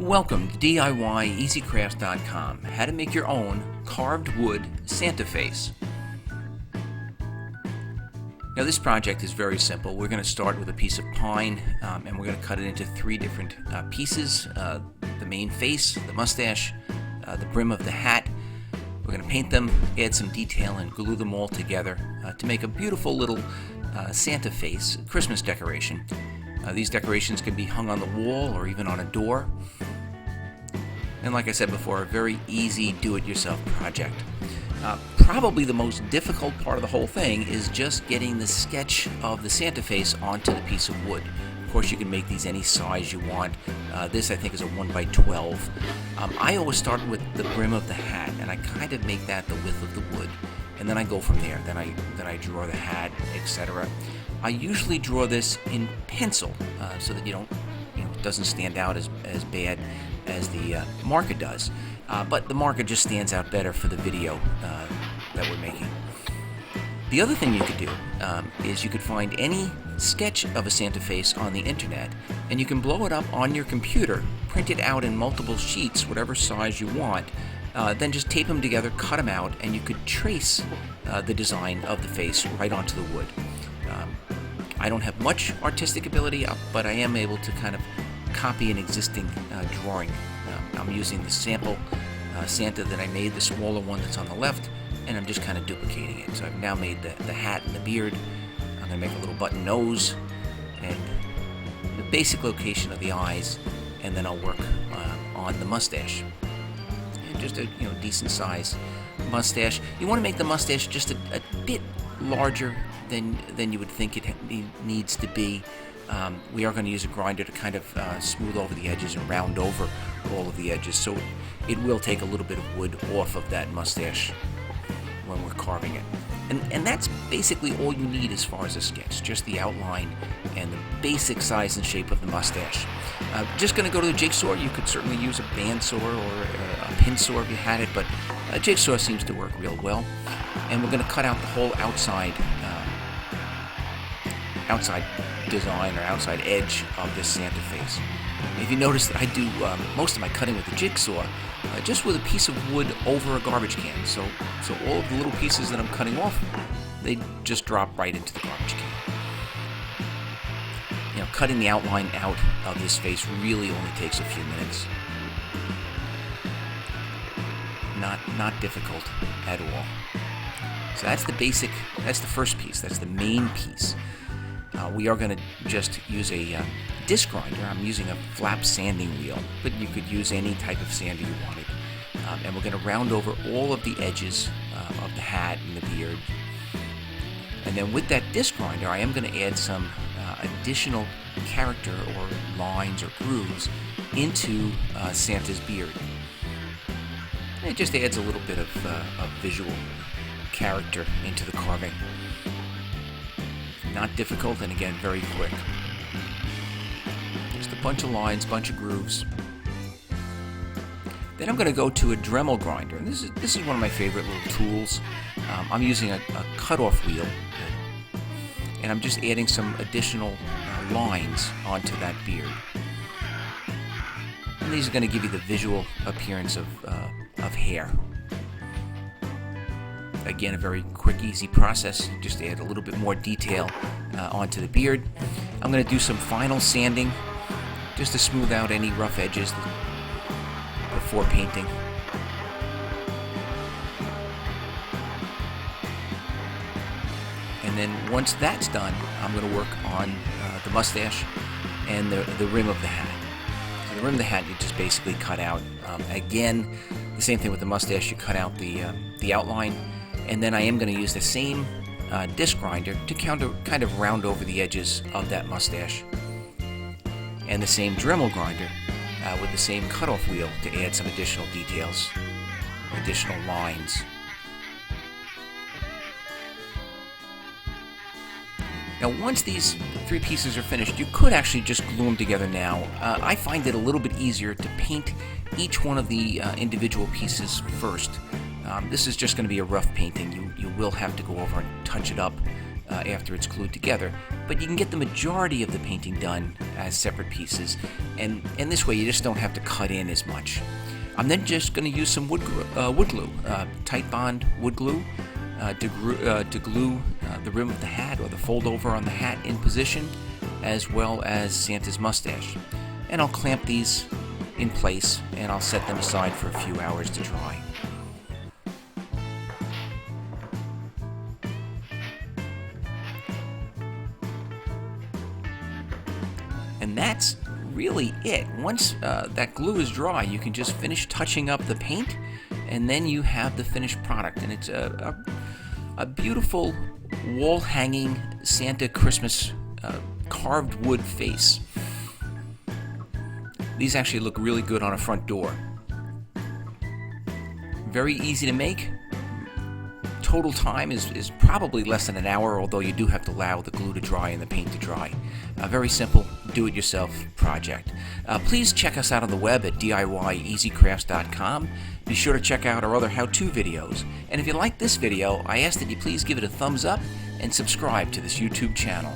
Welcome to DIYEasyCrafts.com, how to make your own carved wood Santa face. Now this project is very simple. We're going to start with a piece of pine and we're going to cut it into three different pieces. The main face, the mustache, the brim of the hat. We're going to paint them, add some detail, and glue them all together to make a beautiful little Santa face Christmas decoration. These decorations can be hung on the wall or even on a door. And like I said before, a very easy do-it-yourself project. Probably the most difficult part of the whole thing is just getting the sketch of the Santa face onto the piece of wood. Of course, you can make these any size you want. This, I think, is a 1x12. I always start with the brim of the hat, and I kind of make that the width of the wood. And then I go from there. Then I draw the hat, etc. I usually draw this in pencil so that it doesn't stand out as bad as the marker does. But the marker just stands out better for the video that we're making. The other thing you could do is you could find any sketch of a Santa face on the internet, and you can blow it up on your computer, print it out in multiple sheets, whatever size you want, then just tape them together, cut them out, and you could trace the design of the face right onto the wood. I don't have much artistic ability, but I am able to kind of copy an existing drawing. I'm using the sample Santa that I made, the smaller one that's on the left, and I'm just kind of duplicating it. So I've now made the hat and the beard. I'm going to make a little button nose and the basic location of the eyes, and then I'll work on the mustache. And just a decent size mustache. You want to make the mustache just a bit larger than you would think it needs to be. We are going to use a grinder to kind of smooth over the edges and round over all of the edges, so it will take a little bit of wood off of that mustache when we're carving it. And that's basically all you need as far as a sketch, just the outline and the basic size and shape of the mustache. Just going to go to the jigsaw. You could certainly use a bandsaw or a pin saw if you had it, but a jigsaw seems to work real well. And we're going to cut out the whole outside design or outside edge of this Santa face. If you notice that I do most of my cutting with the jigsaw just with a piece of wood over a garbage can, so all of the little pieces that I'm cutting off, they just drop right into the garbage can. Cutting the outline out of this face really only takes a few minutes. Not difficult at all. So that's the first piece, that's the main piece. We are going to just use a disc grinder. I'm using a flap sanding wheel, but you could use any type of sander you wanted. And we're going to round over all of the edges of the hat and the beard. And then with that disc grinder, I am going to add some additional character or lines or grooves into Santa's beard. And it just adds a little bit of visual character into the carving. Not difficult, and again, very quick. Just a bunch of lines, bunch of grooves. Then I'm going to go to a Dremel grinder. And this is one of my favorite little tools. I'm using a cutoff wheel, and I'm just adding some additional lines onto that beard. And these are going to give you the visual appearance of hair. Again, a very quick, easy process. Just add a little bit more detail onto the beard. I'm going to do some final sanding just to smooth out any rough edges before painting. And then once that's done, I'm going to work on the mustache and the rim of the hat. So the rim of the hat you just basically cut out. Again, the same thing with the mustache. You cut out the outline. And then I am going to use the same disc grinder to kind of round over the edges of that mustache. And the same Dremel grinder with the same cutoff wheel to add some additional details, additional lines. Now once these three pieces are finished, you could actually just glue them together now. I find it a little bit easier to paint each one of the individual pieces first. This is just going to be a rough painting. You will have to go over and touch it up after it's glued together, but you can get the majority of the painting done as separate pieces, and this way you just don't have to cut in as much. I'm then just going to use some wood glue, tight bond wood glue, to glue the rim of the hat or the fold over on the hat in position, as well as Santa's mustache. And I'll clamp these in place and I'll set them aside for a few hours to dry. And that's really it. Once that glue is dry, you can just finish touching up the paint, and then you have the finished product. And it's a beautiful wall-hanging Santa Christmas carved wood face. These actually look really good on a front door. Very easy to make. Total time is probably less than an hour, although you do have to allow the glue to dry and the paint to dry. Very simple, do-it-yourself project. Please check us out on the web at DIYEasyCrafts.com. Be sure to check out our other how-to videos. And if you like this video, I ask that you please give it a thumbs up and subscribe to this YouTube channel.